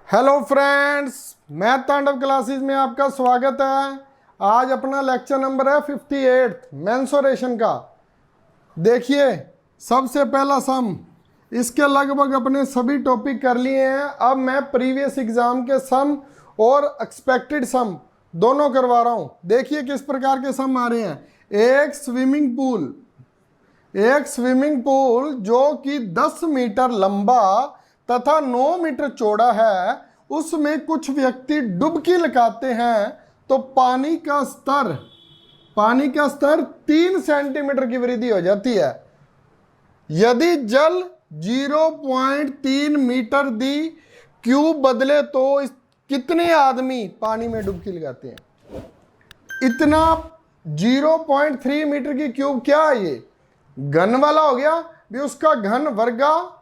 Hello friends, math तांडव classes में आपका स्वागत है। आज अपना लेक्चर नंबर है 58 मेंसुरेशन का। देखिए, सबसे पहला सम, इसके लगभग अपने सभी टॉपिक कर लिए हैं। अब मैं प्रीवियस एग्जाम के सम और एक्सपेक्टेड सम दोनों करवा रहा हूं। देखिए किस प्रकार के सम आ रहे हैं। एक स्विमिंग पूल जो कि 10 मीटर लंबा तथा 9 मीटर चौड़ा है, उसमें कुछ व्यक्ति डुबकी लगाते हैं तो पानी का स्तर 3 सेंटीमीटर की वृद्धि हो जाती है। यदि जल 0.3 मीटर दी क्यूब बदले तो कितने आदमी पानी में डुबकी लगाते हैं। इतना 0.3 मीटर की क्यूब क्या है, ये घन वाला हो गया भी। उसका घन वर्गा,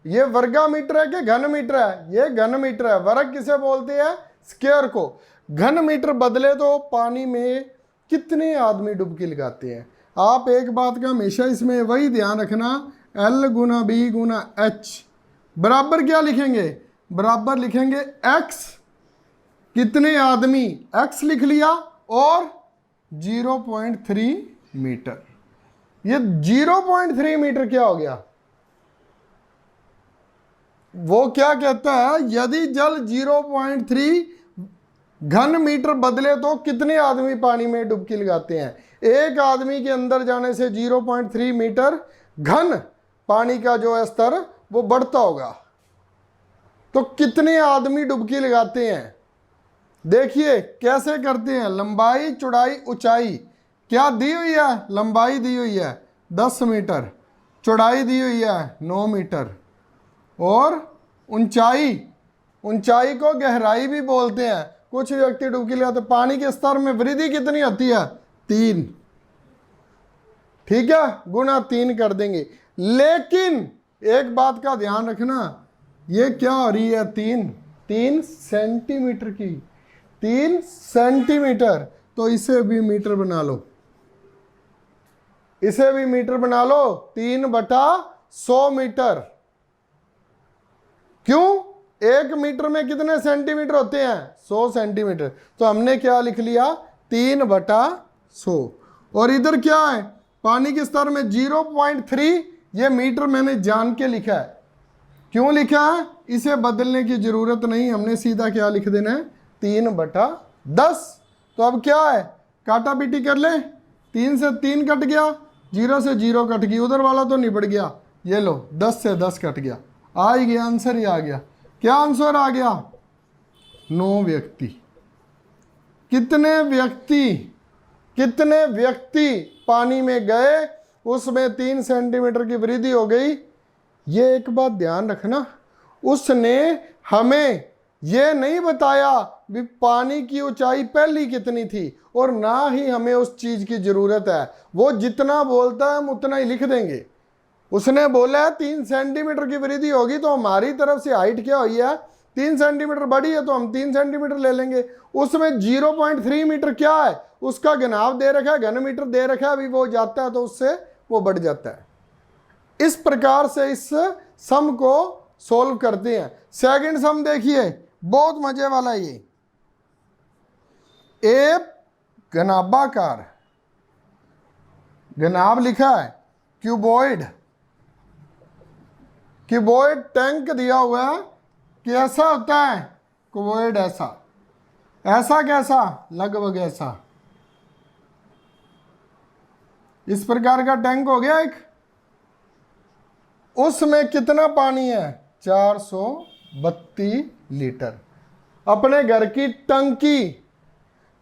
ये वर्गा मीटर है कि घन मीटर है, ये घन मीटर है। वर्ग किसे बोलते हैं, स्क्वायर को। घन मीटर बदले तो पानी में कितने आदमी डुबकी लगाते हैं। आप एक बात का हमेशा इसमें वही ध्यान रखना, L गुना बी गुना एच बराबर क्या लिखेंगे, बराबर लिखेंगे x, कितने आदमी x लिख लिया, और 0.3 मीटर। ये 0.3 मीटर क्या हो गया, वो क्या कहता है, यदि जल 0.3 घन मीटर बदले तो कितने आदमी पानी में डुबकी लगाते हैं। एक आदमी के अंदर जाने से 0.3 मीटर घन पानी का जो है स्तर वो बढ़ता होगा, तो कितने आदमी डुबकी लगाते हैं। देखिए कैसे करते हैं। लंबाई चौड़ाई ऊंचाई क्या दी हुई है, लंबाई दी हुई है 10 मीटर, चौड़ाई दी हुई है 9 मीटर, और ऊंचाई को गहराई भी बोलते हैं। कुछ व्यक्ति डुबकी लगाते, पानी के स्तर में वृद्धि कितनी होती है, 3, ठीक है, गुना 3 कर देंगे। लेकिन एक बात का ध्यान रखना, ये क्या हो रही है, 3 सेंटीमीटर की, 3 सेंटीमीटर, तो इसे भी मीटर बना लो, इसे भी मीटर बना लो, 3/100 मीटर। क्यों, 1 मीटर में कितने सेंटीमीटर होते हैं, 100 सेंटीमीटर। तो हमने क्या लिख लिया, 3/100। और इधर क्या है, पानी के स्तर में 0.3, ये मीटर मैंने जान के लिखा है। क्यों लिखा है, इसे बदलने की जरूरत नहीं, हमने सीधा क्या लिख देना है, 3/10। तो अब क्या है, काटा पीटी कर ले, 3 से 3 कट गया, 0 से 0 कट गई, उधर वाला तो निपट गया। ये लो 10 से 10 कट गया, आ ही गया, आंसर ही आ गया। क्या आंसर आ गया, 9 व्यक्ति। कितने व्यक्ति पानी में गए, उसमें 3 सेंटीमीटर की वृद्धि हो गई। ये एक बात ध्यान रखना, उसने हमें ये नहीं बताया भी पानी की ऊंचाई पहली कितनी थी, और ना ही हमें उस चीज की जरूरत है। वो जितना बोलता है हम उतना ही लिख देंगे। उसने बोला है 3 सेंटीमीटर की वृद्धि होगी, तो हमारी तरफ से हाइट क्या हुई है, 3 सेंटीमीटर बढ़ी है, तो हम 3 सेंटीमीटर ले लेंगे। उसमें 0.3 मीटर क्या है, उसका घनाव दे रखा है, घन मीटर दे रखा है, अभी वो जाता है तो उससे वो बढ़ जाता है। इस प्रकार से इस सम को सोल्व करते हैं। सेकंड सम देखिए, बहुत मजे वाला है ये। एक घनाभाकार, घनाभ लिखा है, क्यूबॉइड टैंक दिया हुआ है। कैसा होता है क्यूबॉइड, ऐसा कैसा, लगभग ऐसा, इस प्रकार का टैंक हो गया एक। उसमें कितना पानी है, 432 लीटर। अपने घर की टंकी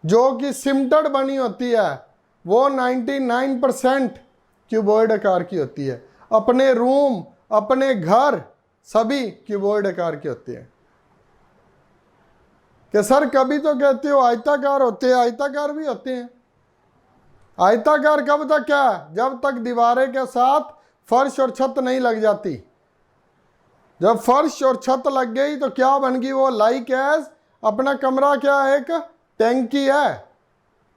जो कि सिमटड बनी होती है, वो 99% क्यूबॉइड आकार की होती है। अपने रूम, अपने घर सभी क्यूबॉइड आकार के होते हैं। कि सर कभी तो कहते हो आयताकार होते हैं, आयताकार भी होते हैं। आयताकार कब तक क्या, जब तक दीवारें के साथ फर्श और छत नहीं लग जाती। जब फर्श और छत लग गई तो क्या बन गई, वो लाइक एज, अपना कमरा क्या है, एक टैंकी है।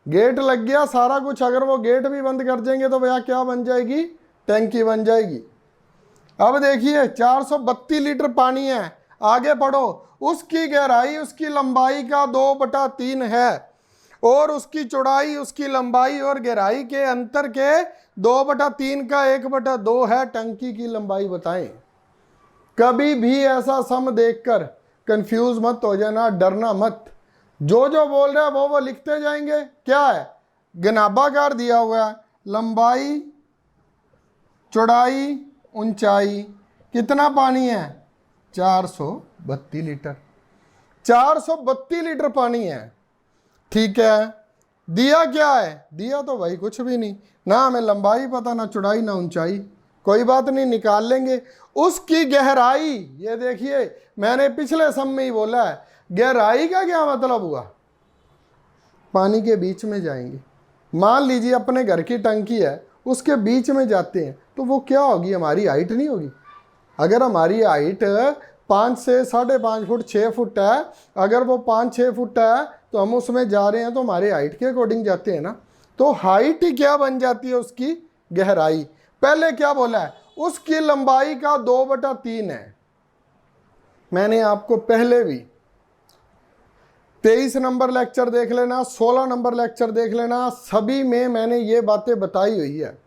गेट लग गया, सारा कुछ, अगर वो गेट भी बंद कर देंगे तो भैया क्या बन जाएगी, टैंकी बन जाएगी। अब देखिए 432 लीटर पानी है। आगे पढ़ो। उसकी गहराई उसकी लंबाई का 2/3 है और उसकी चौड़ाई उसकी लंबाई और गहराई के अंतर के 2/3 का 1/2 है। टंकी की लंबाई बताएं। कभी भी ऐसा सम देखकर कंफ्यूज मत हो जाना, डरना मत। जो जो बोल रहा है वो लिखते जाएंगे। क्या है? घनाभाकार दिया हुआ है, लंबाई चौड़ाई ऊंचाई, कितना पानी है? 432 लीटर। 432 लीटर पानी है। ठीक है, दिया क्या है? दिया तो भाई कुछ भी नहीं, ना हमें लंबाई पता, ना चौड़ाई, ना ऊंचाई। कोई बात नहीं, निकाल लेंगे। उसकी गहराई, ये देखिए मैंने पिछले सम में ही बोला है, गहराई का क्या मतलब हुआ? पानी के बीच में जाएंगे। मान लीजिए अपने घर की टंकी है, उसके बीच में जाते हैं तो वो क्या होगी? हमारी हाइट नहीं होगी। अगर हमारी हाइट 5 से 5.5 फुट 6 फुट है, अगर वो 5-6 फुट है तो हम उसमें जा रहे हैं तो हमारे हाइट के अकॉर्डिंग जाते हैं ना। तो हाइट ही क्या बन जाती है? उसकी गहराई। पहले क्या बोला है? उसकी लंबाई का 2/3 है। मैंने आपको पहले भी 23 नंबर लेक्चर देख लेना, 16 नंबर लेक्चर देख लेना, सभी में मैंने ये बातें बताई हुई है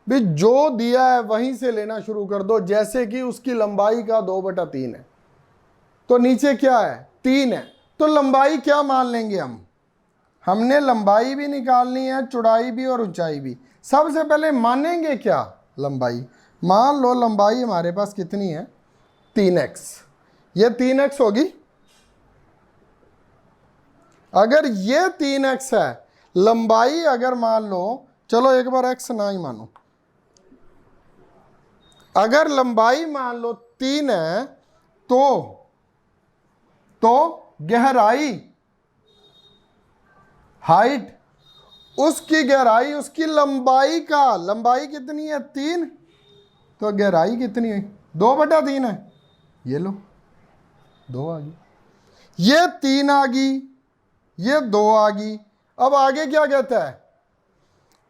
भी। जो दिया है वहीं से लेना शुरू कर दो। जैसे कि उसकी लंबाई का 2/3 है तो नीचे क्या है? 3 है। तो लंबाई क्या मान लेंगे हम? हमने लंबाई भी निकालनी है, चौड़ाई भी और ऊंचाई भी। सबसे पहले मानेंगे क्या? लंबाई। मान लो लंबाई हमारे पास कितनी है? 3x। ये 3x होगी। अगर ये 3x है, लंबाई अगर मान लो, चलो एक बार x ना ही मानो, अगर लंबाई मान लो 3 है तो गहराई, हाइट, उसकी गहराई उसकी लंबाई का, लंबाई कितनी है? 3, तो गहराई कितनी है? 2/3 है। ये लो 2 आ गई, ये 3 आ गई, ये 2 आ गई। अब आगे क्या कहता है?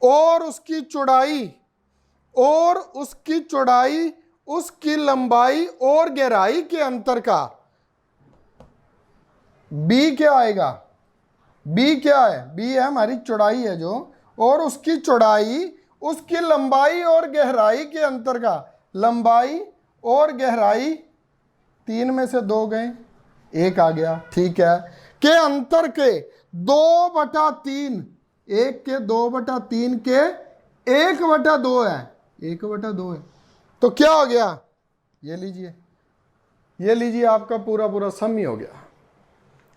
और उसकी चौड़ाई, और उसकी चौड़ाई उसकी लंबाई और गहराई के अंतर का बी क्या आएगा? बी क्या है? बी है हमारी चौड़ाई है जो, और उसकी चौड़ाई उसकी लंबाई और गहराई के अंतर का, लंबाई और गहराई 3 में से 2 गए, 1 आ गया। ठीक है, के अंतर के 2/3, 1 के 2/3 के 1/2 है, 1/2 है। तो क्या हो गया? ये लीजिए, ये लीजिए, आपका पूरा पूरा सम ही हो गया।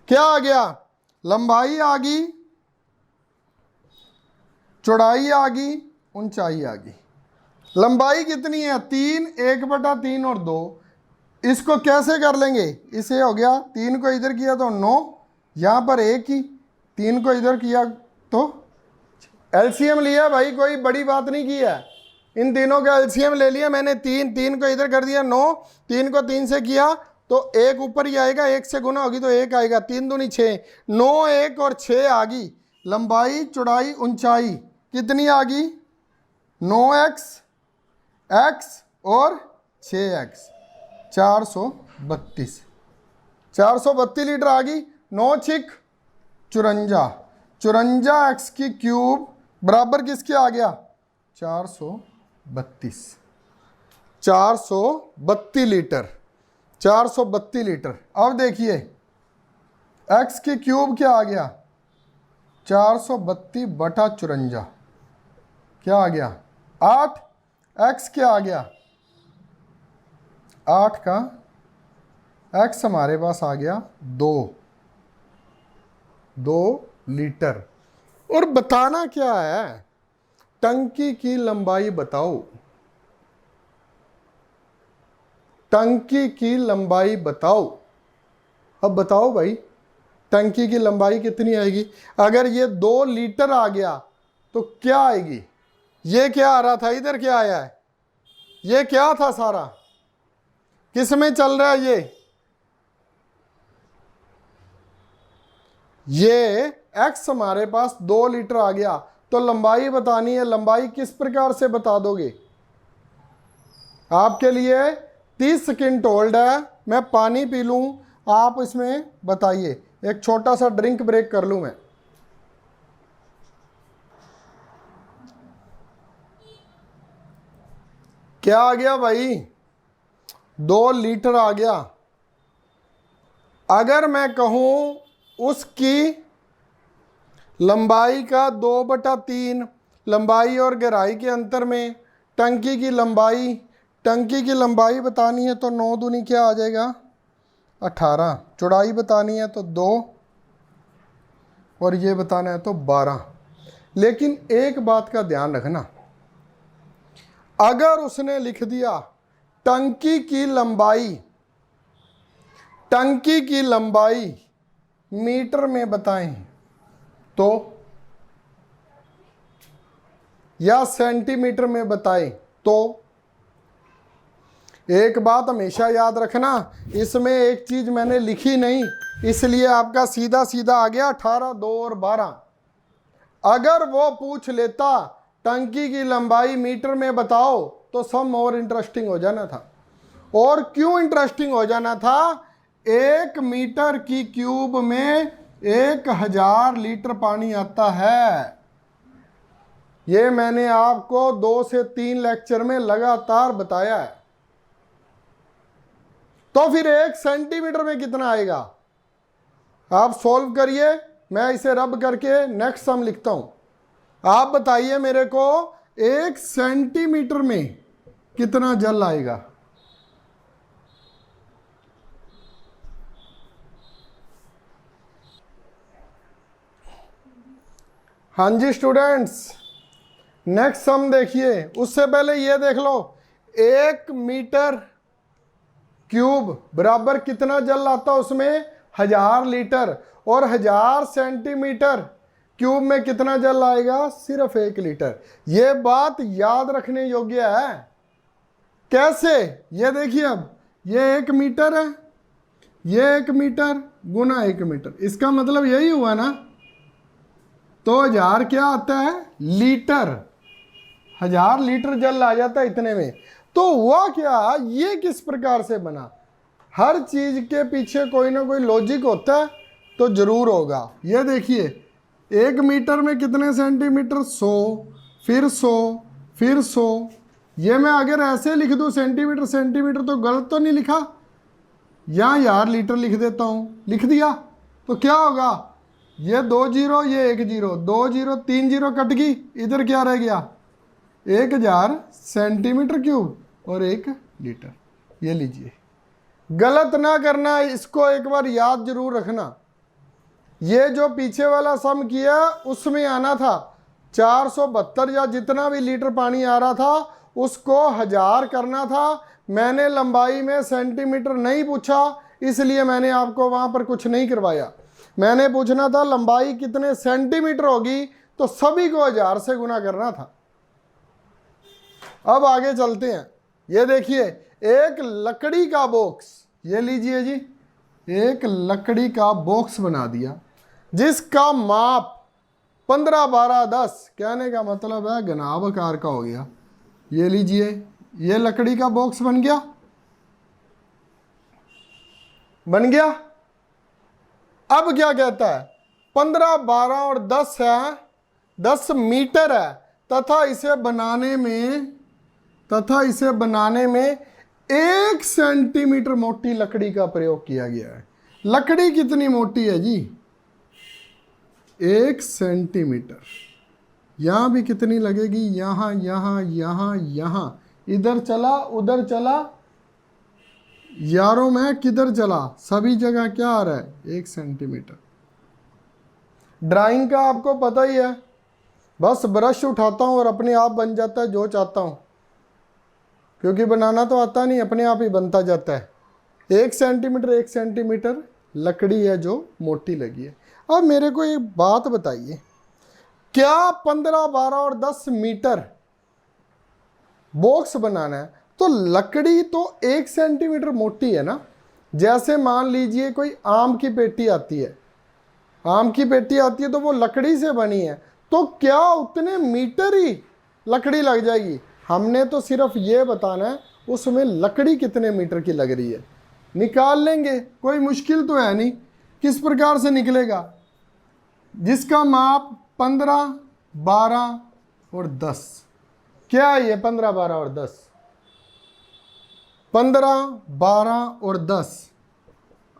क्या आ गया? लंबाई आ गई, चौड़ाई आ गई, ऊंचाई आ गई। लंबाई कितनी है? 3, 1/3 और 2। इसको कैसे कर लेंगे? इसे हो गया, 3 को इधर किया तो 9, यहां पर 1 ही, 3 को इधर किया तो एलसीएम लिया भाई, कोई बड़ी बात नहीं की है। इन तीनों का एलसीएम ले लिया मैंने। 3 को इधर कर दिया 9, 3 को 3 से किया तो 1 ऊपर ही आएगा, 1 से गुना होगी तो 1 आएगा। 3 दूनी 6, 9, 1 और 6 आ गई। लंबाई चौड़ाई ऊंचाई कितनी आ गई? 9x, x और 6x, 432। 432 लीटर आ गई। 9 छिक 54, 54x की क्यूब बराबर किसके आ गया? 432। 432 लीटर, 432 लीटर। अब देखिए x की क्यूब क्या आ गया? 432/54 क्या आ गया? 8। x क्या आ गया? 8 का x हमारे पास आ गया 2 लीटर। और बताना क्या है? टंकी की लंबाई बताओ, टंकी की लंबाई बताओ। अब बताओ भाई, टंकी की लंबाई कितनी आएगी? अगर ये 2 लीटर आ गया तो क्या आएगी? ये क्या आ रहा था? इधर क्या आया है? ये क्या था? सारा किस में चल रहा है? ये x हमारे पास 2 लीटर आ गया तो लंबाई बतानी है। लंबाई किस प्रकार से बता दोगे? आपके लिए 30 सेकंड होल्ड है। मैं पानी पी लूँ, आप इसमें बताइए, एक छोटा सा ड्रिंक ब्रेक कर लूँ मैं। क्या आ गया भाई? 2 लीटर आ गया। अगर मैं कहूँ उसकी लंबाई का 2/3, लंबाई और गहराई के अंतर में टंकी की लंबाई बतानी है तो 9 दूनी क्या आ जाएगा? 18। चौड़ाई बतानी है तो 2, और ये बताना है तो 12। लेकिन एक बात का ध्यान रखना, अगर उसने लिख दिया टंकी की लंबाई मीटर में बताएं तो, या सेंटीमीटर में बताएं तो, एक बात हमेशा याद रखना, इसमें एक चीज मैंने लिखी नहीं, इसलिए आपका सीधा सीधा आ गया 18, 2 और 12। अगर वो पूछ लेता टंकी की लंबाई मीटर में बताओ तो सम और इंटरेस्टिंग हो जाना था। और क्यों इंटरेस्टिंग हो जाना था? 1 मीटर की क्यूब में 1000 लीटर पानी आता है। ये मैंने आपको 2 से 3 लेक्चर में लगातार बताया है। तो फिर 1 सेंटीमीटर में कितना आएगा? आप सॉल्व करिए, मैं इसे रब करके नेक्स्ट सम लिखता हूं। आप बताइए मेरे को 1 सेंटीमीटर में कितना जल आएगा? हाँ जी स्टूडेंट्स, नेक्स्ट सम देखिए। उससे पहले ये देख लो, 1 मीटर क्यूब बराबर कितना जल आता उसमें? 1000 लीटर। और 1000 सेंटीमीटर क्यूब में कितना जल आएगा? सिर्फ 1 लीटर। ये बात याद रखने योग्य है। कैसे? ये देखिए, अब ये 1 मीटर है, ये 1 मीटर गुना 1 मीटर, इसका मतलब यही हुआ ना। तो 1000 क्या आता है? लीटर। 1000 लीटर जल आ जाता है इतने में। तो हुआ क्या, ये किस प्रकार से बना? हर चीज के पीछे कोई ना कोई लॉजिक होता है, तो जरूर होगा। ये देखिए, 1 मीटर में कितने सेंटीमीटर? 100, फिर 100, फिर 100। ये मैं अगर ऐसे लिख दूं सेंटीमीटर सेंटीमीटर तो गलत तो नहीं लिखा? यहाँ 1000 लीटर लिख देता हूं, लिख दिया तो क्या होगा? ये 2 जीरो, ये 1 जीरो, 2 जीरो, 3 जीरो कट गई, इधर क्या रह गया? 1000 सेंटीमीटर क्यूब और 1 लीटर। ये लीजिए, गलत ना करना, इसको एक बार याद जरूर रखना। ये जो पीछे वाला सम किया उसमें आना था 472 या जितना भी लीटर पानी आ रहा था उसको 1000 करना था। मैंने लंबाई में सेंटीमीटर नहीं पूछा, इसलिए मैंने आपको वहां पर कुछ नहीं करवाया। मैंने पूछना था लंबाई कितने सेंटीमीटर होगी, तो सभी को 1000 से गुना करना था। अब आगे चलते हैं। ये देखिए, एक लकड़ी का बॉक्स, ये लीजिए जी, एक लकड़ी का बॉक्स बना दिया जिसका माप 15, 12, 10, कहने का मतलब है घनाभ आकार का हो गया। ये लीजिए, ये लकड़ी का बॉक्स बन गया, बन गया। अब क्या कहता है? 15, 12 और 10 है, 10 मीटर है, तथा इसे बनाने में 1 सेंटीमीटर मोटी लकड़ी का प्रयोग किया गया है। लकड़ी कितनी मोटी है जी? 1 सेंटीमीटर। यहां भी कितनी लगेगी? यहां, यहां, यहां, यहां, इधर चला, उधर चला, यारों में किधर चला, सभी जगह क्या आ रहा है? 1 सेंटीमीटर। ड्राइंग का आपको पता ही है, बस ब्रश उठाता हूं और अपने आप बन जाता है जो चाहता हूं, क्योंकि बनाना तो आता नहीं, अपने आप ही बनता जाता है। 1 सेंटीमीटर, 1 सेंटीमीटर लकड़ी है जो मोटी लगी है। अब मेरे को एक बात बताइए, क्या 15, 12 और 10 मीटर बॉक्स बनाना है तो लकड़ी तो 1 सेंटीमीटर मोटी है ना? जैसे मान लीजिए कोई आम की पेटी आती है, आम की पेटी आती है तो वो लकड़ी से बनी है, तो क्या उतने मीटर ही लकड़ी लग जाएगी? हमने तो सिर्फ ये बताना है उसमें लकड़ी कितने मीटर की लग रही है। निकाल लेंगे, कोई मुश्किल तो है नहीं। किस प्रकार से निकलेगा? जिसका माप 15, 12 और 10। क्या है ये 15, 12 और 10? 15, 12 और 10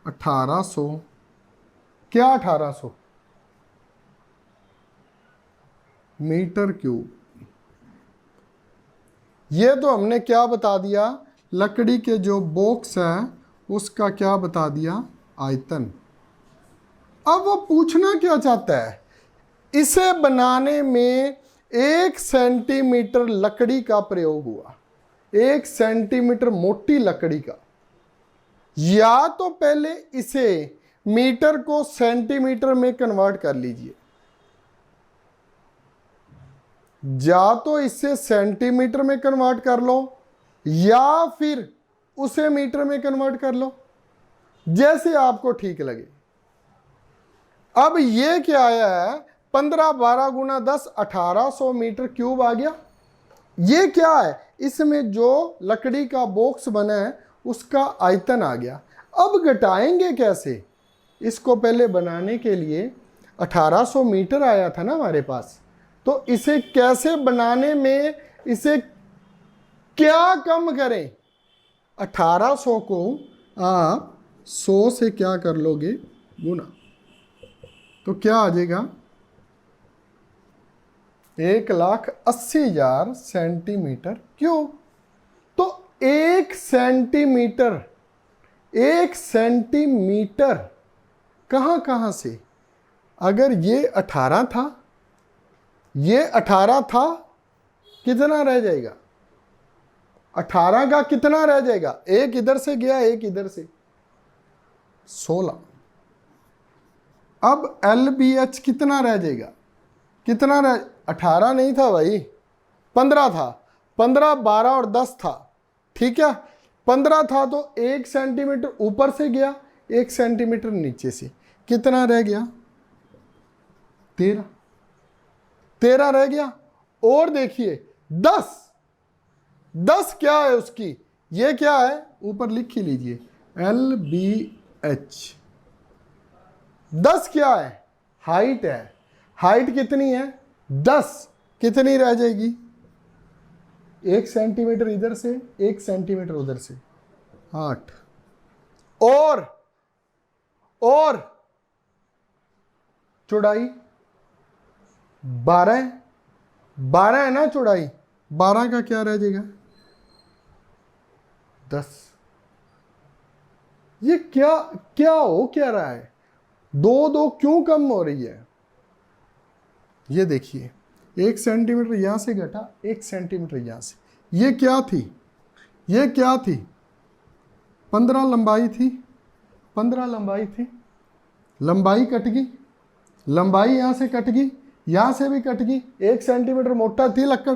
1800। क्या 1800 मीटर क्यूब। ये तो हमने क्या बता दिया, लकड़ी के जो बॉक्स है उसका क्या बता दिया, आयतन। अब वो पूछना क्या चाहता है, इसे बनाने में 1 सेंटीमीटर लकड़ी का प्रयोग हुआ, 1 सेंटीमीटर मोटी लकड़ी का। या तो पहले इसे मीटर को सेंटीमीटर में कन्वर्ट कर लीजिए, या तो इसे सेंटीमीटर में कन्वर्ट कर लो या फिर उसे मीटर में कन्वर्ट कर लो, जैसे आपको ठीक लगे। अब ये क्या आया है, 15, 12 गुना 10 1800 मीटर क्यूब आ गया। ये क्या है, इसमें जो लकड़ी का बॉक्स बना है उसका आयतन आ गया। अब घटाएंगे कैसे? इसको पहले बनाने के लिए 1800 मीटर आया था ना हमारे पास, तो इसे कैसे बनाने में इसे क्या कम करें? 1800 को आप 100 से क्या कर लोगे, गुना, तो क्या आ जाएगा, 1,80,000 सेंटीमीटर क्यूब। तो 1 सेंटीमीटर, 1 सेंटीमीटर कहाँ कहाँ से? अगर ये 18 था, ये 18 था, कितना रह जाएगा? 18 का कितना रह जाएगा? एक इधर से गया, एक इधर से, 16। अब LBH कितना रह जाएगा? कितना रह, 18 नहीं था भाई, 15 था। 15, 12 और 10 था, ठीक है। 15 था तो 1 सेंटीमीटर ऊपर से गया, 1 सेंटीमीटर नीचे से, कितना रह गया? 13। 13 रह गया। और देखिए 10 क्या है उसकी, ये क्या है, ऊपर लिख ही लीजिए, LBH। 10 क्या है? हाइट है। हाइट कितनी है? 10। कितनी रह जाएगी? 1 सेंटीमीटर इधर से, 1 सेंटीमीटर उधर से, 8। और चौड़ाई 12 है ना चौड़ाई, 12 का क्या रह जाएगा? 10। ये क्या क्या हो क्या रहा है? 2 क्यों कम हो रही है? ये देखिए, 1 सेंटीमीटर यहां से घटा, 1 सेंटीमीटर यहां से। ये क्या थी? ये क्या थी? 15 लंबाई थी, 15 लंबाई थी। लंबाई कट गई, लंबाई यहां से कट गई, यहां से भी कट गई। 1 सेंटीमीटर मोटा थी लक्कड़,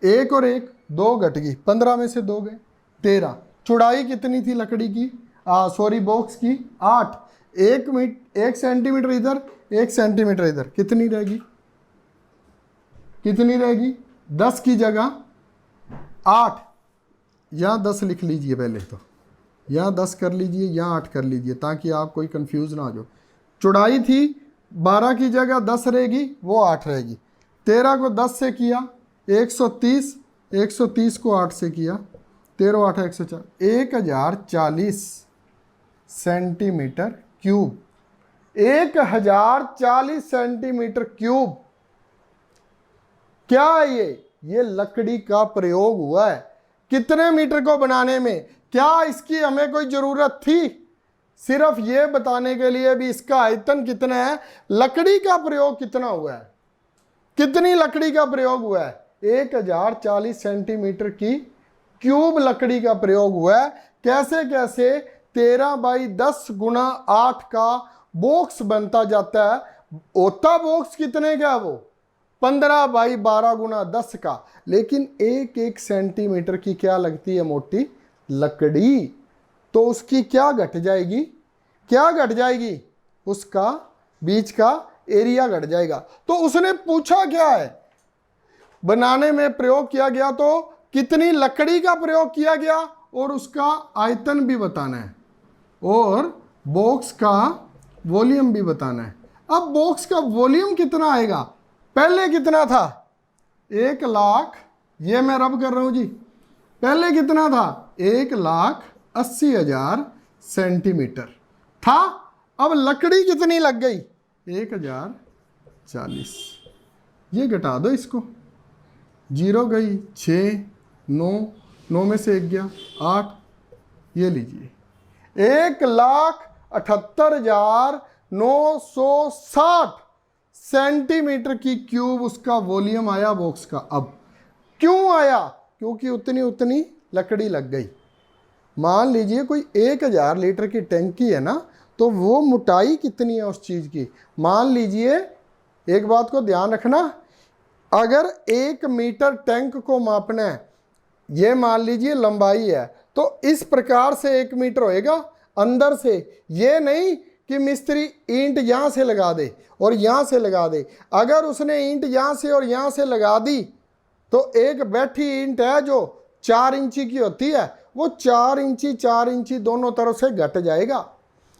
1 और 1 2 घट गई, 15 में से 2 गए, 13। चौड़ाई कितनी थी लकड़ी की, सॉरी बॉक्स की? 8। 1 सेंटीमीटर इधर, 1 सेंटीमीटर इधर, कितनी रहेगी? कितनी रहेगी? 10 की जगह 8। यहाँ 10 लिख लीजिए पहले, तो यहाँ 10 कर लीजिए, यहाँ 8 कर लीजिए, ताकि आप कोई कंफ्यूज ना हो जाओ। चौड़ाई थी 12 की जगह 10 रहेगी, वो 8 रहेगी। 13 को 10 से किया 130, 130 को 8 से किया, 13 8 104, 1040 सेंटीमीटर क्यूब। 1040 centimetre cube. क्या है ये लकड़ी का प्रयोग हुआ है। कितने मीटर को बनाने में? क्या इसकी हमें कोई जरूरत थी? सिर्फ ये बताने के लिए भी इसका आयतन कितना है, लकड़ी का प्रयोग कितना हुआ है, कितनी लकड़ी का प्रयोग हुआ है? 1040 सेंटीमीटर की क्यूब लकड़ी का प्रयोग हुआ है। कैसे कैसे? 13 बाई 10 गुना 8 का बॉक्स बनता जाता है। होता बॉक्स कितने का? वो 15 बाई 12 गुना 10 का। लेकिन 1 सेंटीमीटर की क्या लगती है, मोटी लकड़ी, तो उसकी क्या घट जाएगी? क्या घट जाएगी? उसका बीच का एरिया घट जाएगा। तो उसने पूछा क्या है, बनाने में प्रयोग किया गया तो कितनी लकड़ी का प्रयोग किया गया और उसका आयतन भी बताना है। और बॉक्स का वॉल्यूम भी बताना है। अब बॉक्स का वॉल्यूम कितना आएगा, पहले कितना था 1,00,000, ये मैं रब कर रहा हूं जी, पहले कितना था 1,80,000 सेंटीमीटर था। अब लकड़ी कितनी लग गई 1,040, ये घटा दो इसको, 0 गई 6, 9, 9 में से 1 गया 8, ये लीजिए 1,78,960 सेंटीमीटर की क्यूब उसका वॉल्यूम आया बॉक्स का। अब क्यों आया, क्योंकि उतनी लकड़ी लग गई। मान लीजिए कोई 1,000 लीटर की टैंकी है ना, तो वो मोटाई कितनी है उस चीज की। मान लीजिए एक बात को ध्यान रखना, अगर 1 मीटर टैंक को मापना है, ये मान लीजिए लंबाई है, तो इस प्रकार से 1 मीटर होएगा अंदर से। ये नहीं कि मिस्त्री ईंट यहां से लगा दे और यहां से लगा दे। अगर उसने ईंट यहां से और यहां से लगा दी तो एक बैठी ईंट है जो 4 इंची की होती है, वो 4 इंची दोनों तरफ से घट जाएगा।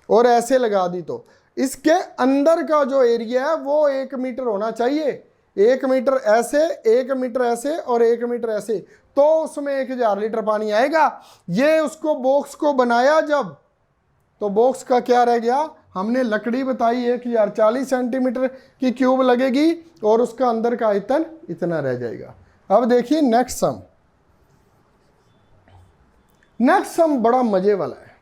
और ऐसे लगा दी तो इसके अंदर का जो एरिया है वो 1 मीटर होना चाहिए। 1 मीटर ऐसे, 1 मीटर ऐसे और 1 मीटर ऐसे, तो उसमें 1,000 लीटर पानी आएगा। ये उसको बॉक्स को बनाया जब, तो बॉक्स का क्या रह गया, हमने लकड़ी बताई 1,040 सेंटीमीटर की क्यूब लगेगी और उसका अंदर का आयतन इतना रह जाएगा। अब देखिए नेक्स्ट सम। नेक्स्ट सम बड़ा मजे वाला है,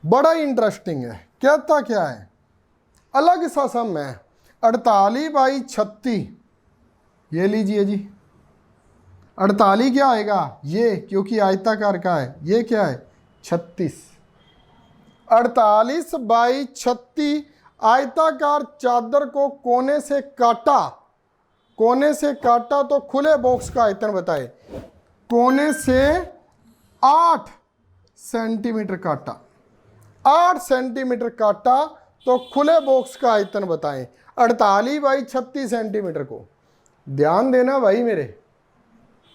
बड़ा इंटरेस्टिंग है। कहता क्या है, अलग सा सम है, 48/36। ये लीजिए जी, 48 क्या आएगा, ये क्योंकि आयताकार का है, ये क्या है 36। 48/36 आयताकार चादर को कोने से काटा, कोने से काटा तो खुले बॉक्स का आयतन बताए। कोने से 8 सेंटीमीटर काटा, 8 सेंटीमीटर काटा तो खुले बॉक्स का आयतन बताएं। 48/36 सेंटीमीटर को ध्यान देना भाई,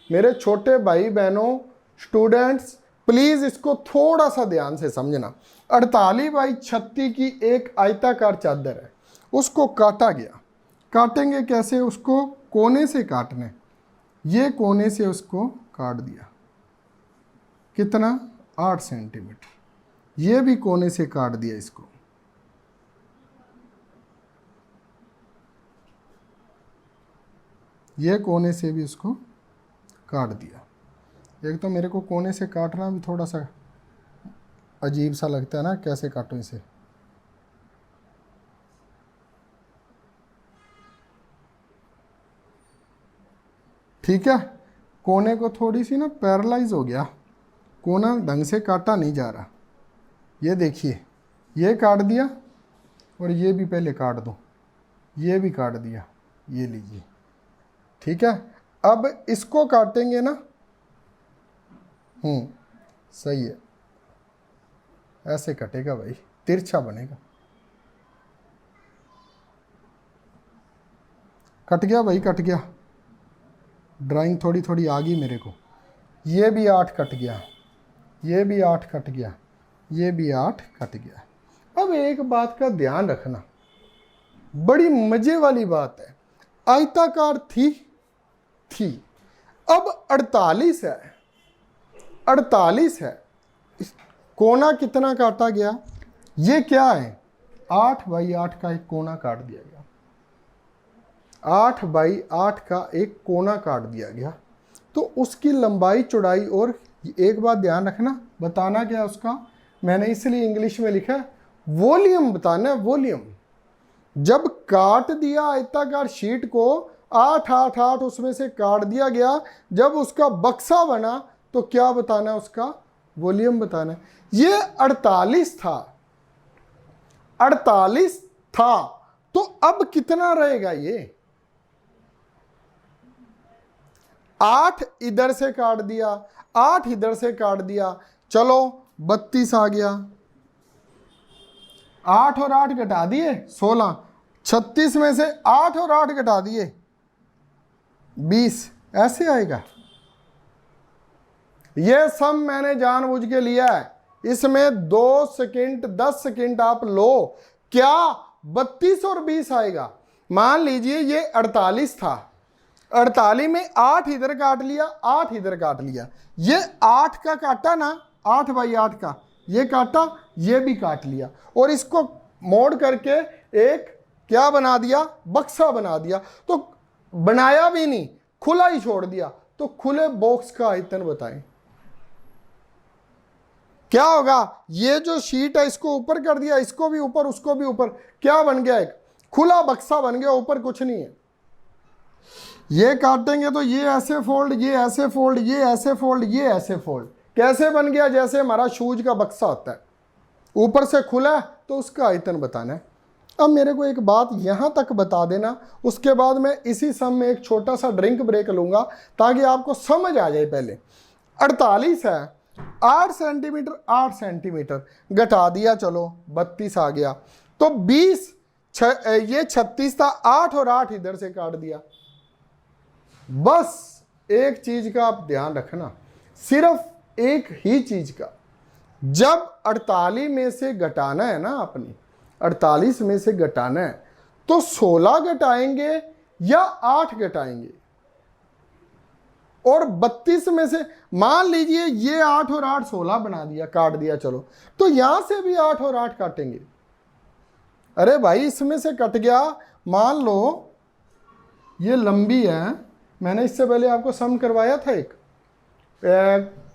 मेरे छोटे भाई बहनों, स्टूडेंट्स, प्लीज इसको थोड़ा सा ध्यान से समझना। 48/36 की एक आयताकार चादर है, उसको काटा गया। काटेंगे कैसे, उसको कोने से काटने, ये कोने से उसको काट दिया, कितना 8 सेंटीमीटर। ये भी कोने से काट दिया इसको, ये कोने से भी उसको काट दिया। एक तो मेरे को कोने से काटना भी थोड़ा सा अजीब सा लगता है ना, कैसे काटूं इसे। ठीक है, कोने को थोड़ी सी ना पैरालाइज हो गया, कोना ढंग से काटा नहीं जा रहा। ये देखिए, ये काट दिया और ये भी पहले काट दो, ये भी काट दिया, ये लीजिए। ठीक है, अब इसको काटेंगे ना, सही है, ऐसे कटेगा भाई, तिरछा बनेगा। कट गया भाई, कट गया। ड्राइंग थोड़ी थोड़ी आ गई मेरे को। ये भी 8 कट गया, ये भी 8 कट गया, ये भी 8 कट गया। अब एक बात का ध्यान रखना, बड़ी मजे वाली बात है, आयताकार थी, अब 48 है, 48 है, कोना कितना काटा गया, ये क्या है 8/8 का एक कोना काट दिया गया, 8/8 का एक कोना काट दिया गया। तो उसकी लंबाई चौड़ाई, और एक बात ध्यान रखना, बताना क्या उसका, मैंने इसलिए इंग्लिश में लिखा है, वॉल्यूम बताना है, वॉल्यूम। जब काट दिया आयताकार शीट को, 8/8 उसमें से काट दिया गया, जब उसका बक्सा बना तो क्या बताना है, उसका वॉल्यूम बताना है। ये 48 था, 48 था, तो अब कितना रहेगा, ये 8 इधर से काट दिया, 8 इधर से काट दिया, चलो 32 आ गया, 8 और 8 घटा दिए 16, 36 में से 8 और 8 घटा दिए 20, ऐसे आएगा। यह सम मैंने जानबूझ के लिया है, इसमें 2 सेकंड 10 सेकंड आप लो, क्या 32 और 20 आएगा? मान लीजिए ये 48 था, 48 में 8 इधर काट लिया, 8 इधर काट लिया, ये 8 का काटा ना, 8 बाई 8 का ये काटा, ये भी काट लिया, और इसको मोड़ करके एक क्या बना दिया? बक्सा बना दिया। तो बनाया भी नहीं, खुला ही छोड़ दिया। तो खुले बॉक्स का आयतन बताएं क्या होगा? ये जो शीट है इसको ऊपर कर दिया, इसको भी ऊपर, उसको भी ऊपर, क्या बन गया? एक खुला बक्सा बन गया, ऊपर कुछ नहीं है। ये काटेंगे तो ये ऐसे फोल्ड, ये ऐसे फोल्ड, ये ऐसे फोल्ड, ये ऐसे फोल्ड, कैसे बन गया? जैसे हमारा शूज का बक्सा होता है, ऊपर से खुला है, तो उसका आयतन बताना है। अब मेरे को एक बात यहां तक बता देना, उसके बाद मैं इसी सम में एक छोटा सा ड्रिंक ब्रेक लूंगा ताकि आपको समझ आ जाए। पहले 48 है, 8 सेंटीमीटर 8 सेंटीमीटर घटा दिया, चलो 32 आ गया। तो 20 ये 36 था, 8 और 8 इधर से काट दिया। बस एक चीज का आप ध्यान रखना, सिर्फ एक ही चीज का, जब 48 में से घटाना है ना, आपने 48 में से घटाना है, तो 16 घटाएंगे या 8 घटाएंगे? और 32 में से मान लीजिए ये 8 और 8 16 बना दिया, काट दिया, चलो, तो यहां से भी 8 और 8 काटेंगे। अरे भाई इसमें से कट गया, मान लो ये लंबी है, मैंने इससे पहले आपको सम करवाया था एक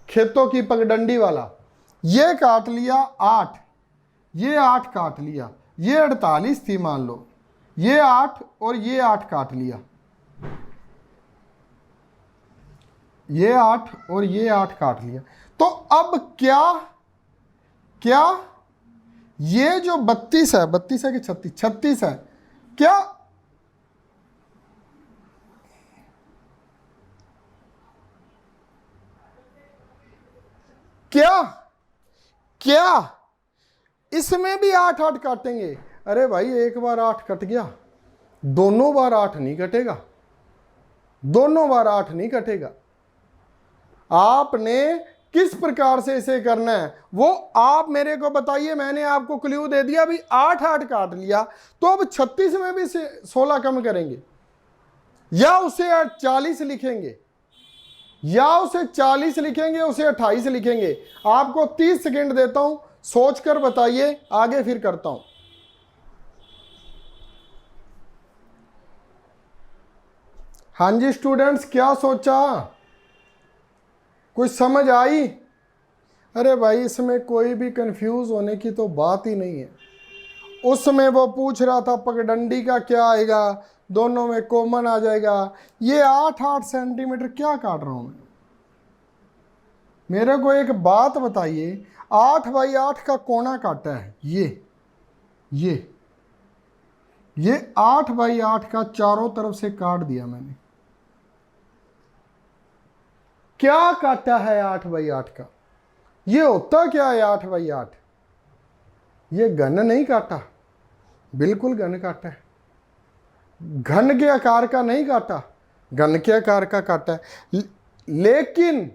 खेतों की पगडंडी वाला, ये काट लिया 8, ये 8 काट लिया, ये 48 थी मान लो, ये 8 और ये 8 काट लिया, ये 8 और ये 8 काट लिया। तो अब क्या क्या ये जो 32 है, 32 है कि 36? 36 है। क्या क्या क्या इसमें भी 8 8 काटेंगे? अरे भाई एक बार 8 कट गया, दोनों बार 8 नहीं कटेगा, दोनों बार 8 नहीं कटेगा। आपने किस प्रकार से इसे करना है वो आप मेरे को बताइए। मैंने आपको क्लू दे दिया, अभी 8 8 काट लिया, तो अब 36 में भी 16 कम करेंगे, या उसे 40 लिखेंगे, या उसे 40 लिखेंगे, उसे 28 लिखेंगे। आपको 30 सेकंड देता हूं, सोचकर बताइए, आगे फिर करता हूं। हाँ जी स्टूडेंट्स, क्या सोचा? कुछ समझ आई? अरे भाई इसमें कोई भी कंफ्यूज होने की तो बात ही नहीं है। उसमें वो पूछ रहा था पगडंडी का क्या आएगा, दोनों में कॉमन आ जाएगा। ये 8 8 सेंटीमीटर क्या काट रहा हूं मैं? मेरे को एक बात बताइए, 8 बाई 8 का कोना काटा है, ये 8 बाई 8 का चारों तरफ से काट दिया मैंने। क्या काटा है 8 बाई 8 का? ये होता क्या है 8 बाई 8? ये घन नहीं काटा, बिल्कुल घन काटा है, घन के आकार का नहीं काटा, घन के आकार का काटा है। लेकिन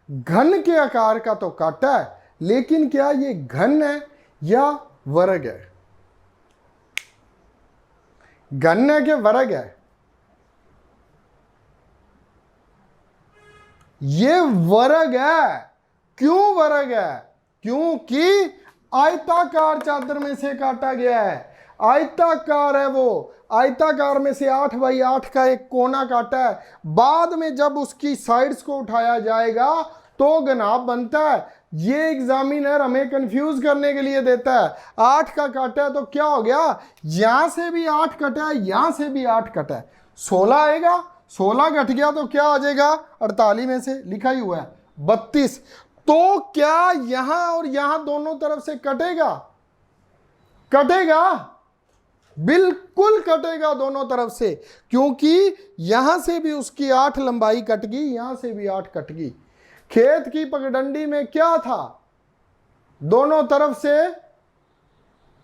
घन के आकार का तो काटा है, लेकिन क्या ये घन है या वर्ग है? घन है कि वर्ग है? ये वर्ग है। क्यों वर्ग है? क्योंकि आयताकार चादर में से काटा गया है, आयताकार है वो, आयताकार में से 8 बाई 8 का एक कोना काटा है। बाद में जब उसकी साइड्स को उठाया जाएगा तो घनाभ बनता है। ये एग्जामिनर हमें कंफ्यूज करने के लिए देता है। 8 का काटा है तो क्या हो गया, यहां से भी 8 कटा है, यहां से भी 8 कटा है, 16 आएगा। 16 घट गया तो क्या आ जाएगा? 48 में से लिखा ही हुआ है 32। तो क्या यहां और यहां दोनों तरफ से कटेगा? कटेगा, बिल्कुल कटेगा दोनों तरफ से, क्योंकि यहां से भी उसकी 8 लंबाई कट गई, यहां से भी 8 कट गई। खेत की पगडंडी में क्या था? दोनों तरफ से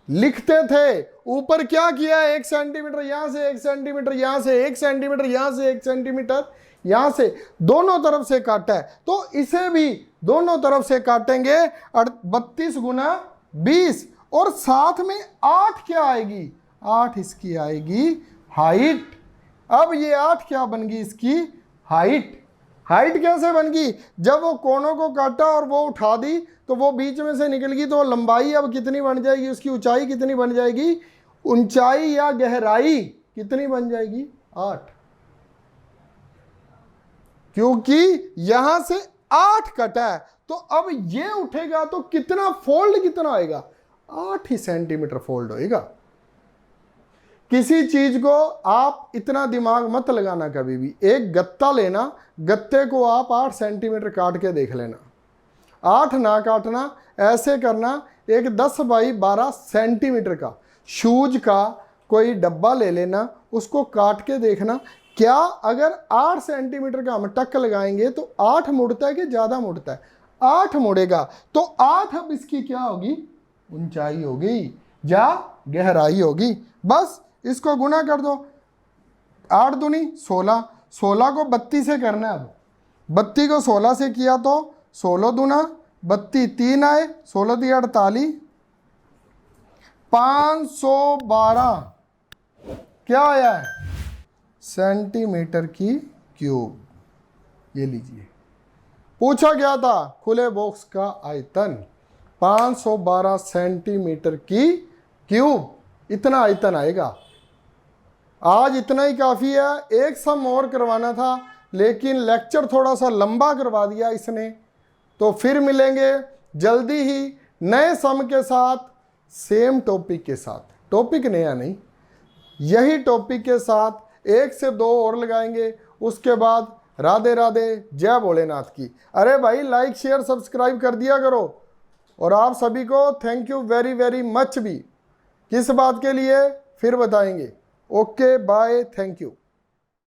लिखते थे, ऊपर क्या किया? 1 सेंटीमीटर यहां से, 1 सेंटीमीटर यहां से, 1 सेंटीमीटर यहां से, 1 सेंटीमीटर यहां से दोनों तरफ से काटा है, तो इसे भी दोनों तरफ से काटेंगे 32 गुना 20, और साथ में 8 क्या आएगी, 8 इसकी आएगी हाइट। अब ये 8 क्या बन गई, इसकी हाइट। हाइट कैसे बन गई, जब वो कोनों को काटा और वो उठा दी तो वो बीच में से निकल गई, तो लंबाई अब कितनी बन जाएगी, उसकी ऊंचाई कितनी बन जाएगी, ऊंचाई या गहराई कितनी बन जाएगी, 8, क्योंकि यहां से 8 कटा है। तो अब ये उठेगा तो कितना फोल्ड कितना आएगा, 8 ही सेंटीमीटर फोल्ड होएगा। किसी चीज को आप इतना दिमाग मत लगाना कभी भी, एक गत्ता लेना, गत्ते को आप 8 सेंटीमीटर काट के देख लेना, 8 ना काटना, ऐसे करना, एक 10 बाई 12 सेंटीमीटर का शूज का कोई डब्बा ले लेना, उसको काट के देखना, क्या अगर 8 सेंटीमीटर का हम टक लगाएंगे तो 8 मुड़ता है कि ज़्यादा मुड़ता है, 8 मुड़ेगा। तो 8 अब इसकी क्या होगी, ऊंचाई होगी या गहराई होगी। बस इसको गुना कर दो, 8 दूनी 16, 16 को 32 से करना है। अब 32 को 16 से किया तो 16 दूना 32, 3 आए, 16 दिया 48, 512 क्या आया है, सेंटीमीटर की क्यूब। ये लीजिए, पूछा गया था खुले बॉक्स का आयतन 512 सेंटीमीटर की क्यूब, इतना आयतन आएगा। आज इतना ही काफ़ी है, एक सम और करवाना था लेकिन लेक्चर थोड़ा सा लंबा करवा दिया इसने, तो फिर मिलेंगे जल्दी ही नए सम के साथ, सेम टॉपिक के साथ, टॉपिक नया नहीं, यही टॉपिक के साथ 1 से 2 और लगाएंगे। उसके बाद राधे राधे, जय भोलेनाथ की। अरे भाई लाइक शेयर सब्सक्राइब कर दिया करो, और आप सभी को thank you very very much भी, किस बात के लिए फिर बताएंगे। Okay bye, thank you.